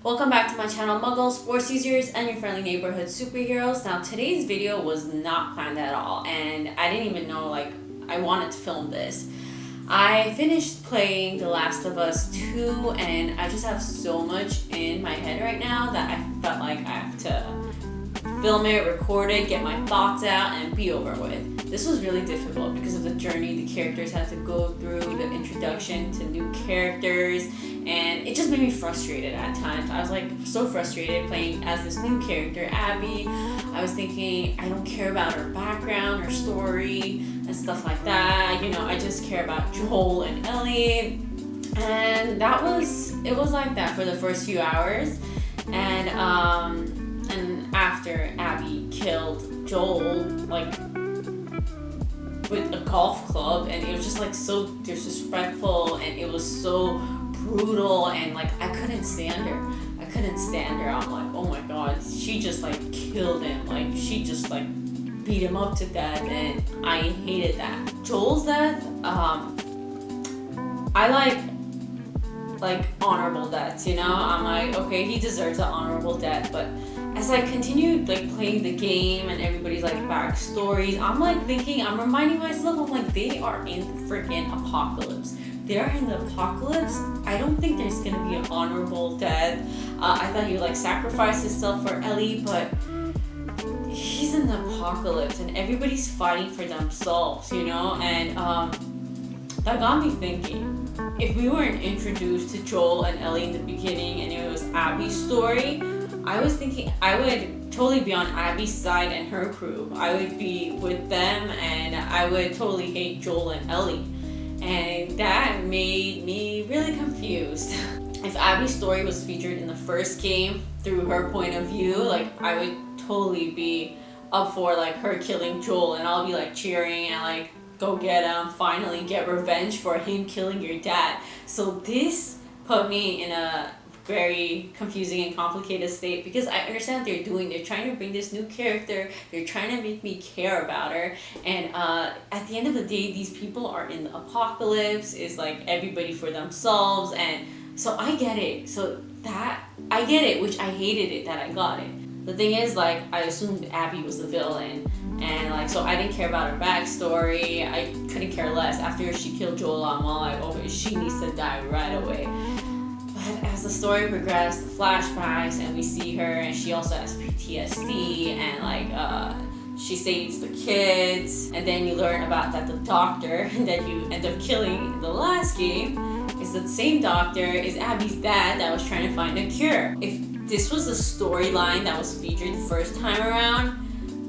Welcome back to my channel, Muggles, Force Users, and your friendly neighborhood superheroes. Now today's video was not planned at all, and I didn't even know I wanted to film this. I finished playing The Last of Us 2, and I just have so much in my head right now that I felt like I have to film it, record it, get my thoughts out, and be over with. This was really difficult because of the journey the characters had to go through, the introduction to new characters, and it just made me frustrated at times. I was so frustrated playing as this new character, Abby. I was thinking, I don't care about her background, her story, and stuff like that. I just care about Joel and Ellie. And it was like that for the first few hours. And after Abby killed Joel, with a golf club, and it was just so disrespectful, and it was so brutal, and I couldn't stand her. I'm like, oh my god, she just killed him. She just beat him up to death, and I hated that. Joel's death, I like honorable deaths, I'm like, okay, he deserves an honorable death. But as I continued playing the game and everybody's backstories, I'm reminding myself, they are in the freaking apocalypse. They're in the apocalypse. I don't think there's gonna be an honorable death. I thought he would sacrifice himself for Ellie, but he's in the apocalypse and everybody's fighting for themselves, and that got me thinking. If we weren't introduced to Joel and Ellie in the beginning and it was Abby's story, I was thinking I would totally be on Abby's side and her crew. I would be with them, and I would totally hate Joel and Ellie. And that made me really confused. If Abby's story was featured in the first game through her point of view, I would totally be up for her killing Joel, and I'll be cheering and go get him, finally get revenge for him killing your dad. So this put me in a very confusing and complicated state, because I understand what they're doing. They're trying to bring this new character. They're trying to make me care about her. And at the end of the day, these people are in the apocalypse. It's everybody for themselves. And so I get it. I get it, which I hated it that I got it. The thing is, I assumed Abby was the villain. And so I didn't care about her backstory. I couldn't care less. After she killed Joel, I'm all okay, she needs to die right away. But as the story progressed, the flashbacks, and we see her, and she also has PTSD, and she saves the kids, and then you learn about that the doctor that you end up killing in the last game is the same doctor is Abby's dad that was trying to find a cure. If this was a storyline that was featured the first time around,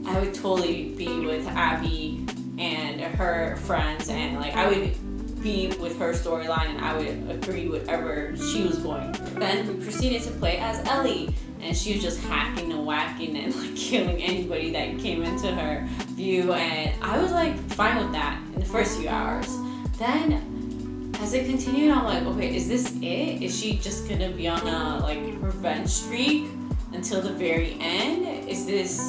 I would totally be with Abby and her friends, and I would be with her storyline, and I would agree with whatever she was going through. Then we proceeded to play as Ellie, and she was just hacking and whacking and killing anybody that came into her view, and I was fine with that in the first few hours. Then as it continued, I'm okay, is this it? Is she just gonna be on a revenge streak until the very end? Is this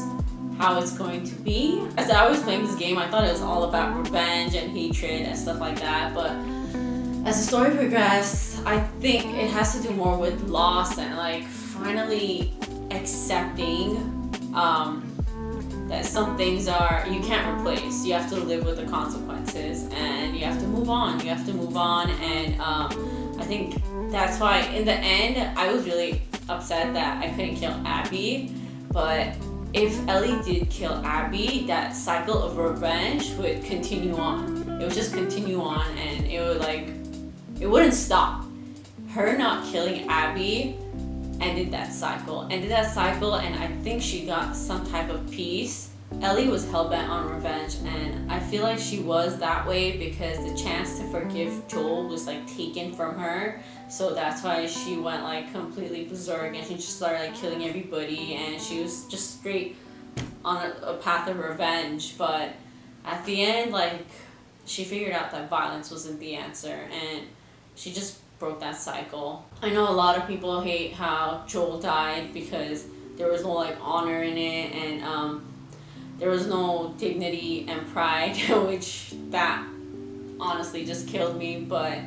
how it's going to be? As I was playing this game, I thought it was all about revenge and hatred and stuff like that, but as the story progressed, I think it has to do more with loss and finally accepting that some things you can't replace. You have to live with the consequences, and you have to move on. And I think that's why in the end I was really upset that I couldn't kill Abby. But if Ellie did kill Abby, that cycle of revenge would continue on. It would just continue on, and it wouldn't stop. Her not killing Abby ended that cycle, and I think she got some type of peace. Ellie was hell-bent on revenge, and I feel like she was that way because the chance to forgive Joel was taken from her. So that's why she went completely berserk, and she just started killing everybody, and she was just straight on a path of revenge. But at the end, she figured out that violence wasn't the answer, and she just broke that cycle. I know a lot of people hate how Joel died because there was no honor in it, and there was no dignity and pride, which that honestly just killed me. But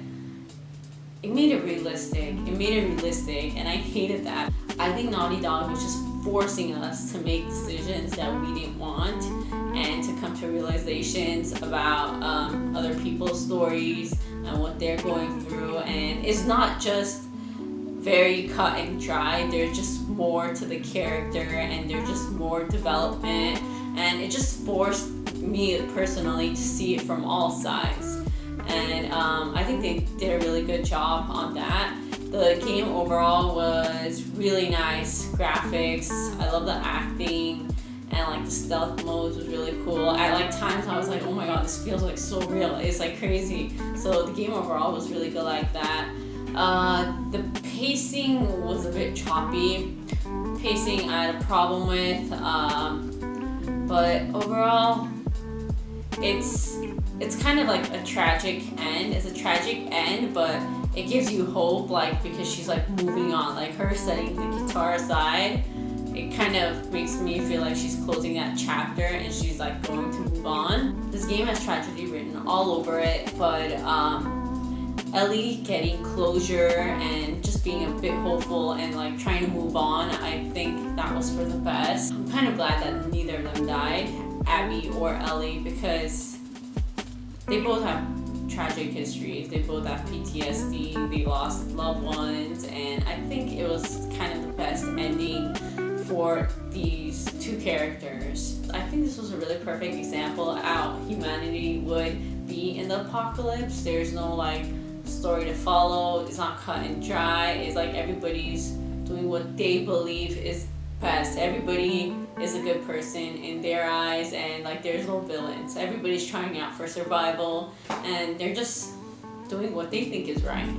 it made it realistic. It made it realistic, and I hated that. I think Naughty Dog was just forcing us to make decisions that we didn't want, and to come to realizations about other people's stories and what they're going through. And it's not just very cut and dry. There's just more to the character, and there's just more development, and it just forced me personally to see it from all sides. And I think they did a really good job on that. The game overall was really nice. Graphics, I love the acting, and like the stealth modes was really cool. At like times I was like, oh my god, this feels like so real. It's like crazy. So the game overall was really good like that. The pacing was a bit choppy. Pacing I had a problem with, but overall, it's kind of like a tragic end. It's a tragic end, but it gives you hope, like, because she's like moving on, like her setting the guitar aside. It kind of makes me feel like she's closing that chapter and she's like going to move on. This game has tragedy written all over it, but Ellie getting closure and just being a bit hopeful and like trying to move on, I think that was for the best. I'm kind of glad that neither of them died, Abby or Ellie, because they both have tragic histories. They both have PTSD, they lost loved ones, and I think it was kind of the best ending for these two characters. I think this was a really perfect example of how humanity would be in the apocalypse. There's no like story to follow. It's not cut and dry. It's like everybody's doing what they believe is best. Everybody is a good person in their eyes, and like there's no villains. Everybody's trying out for survival, and they're just doing what they think is right.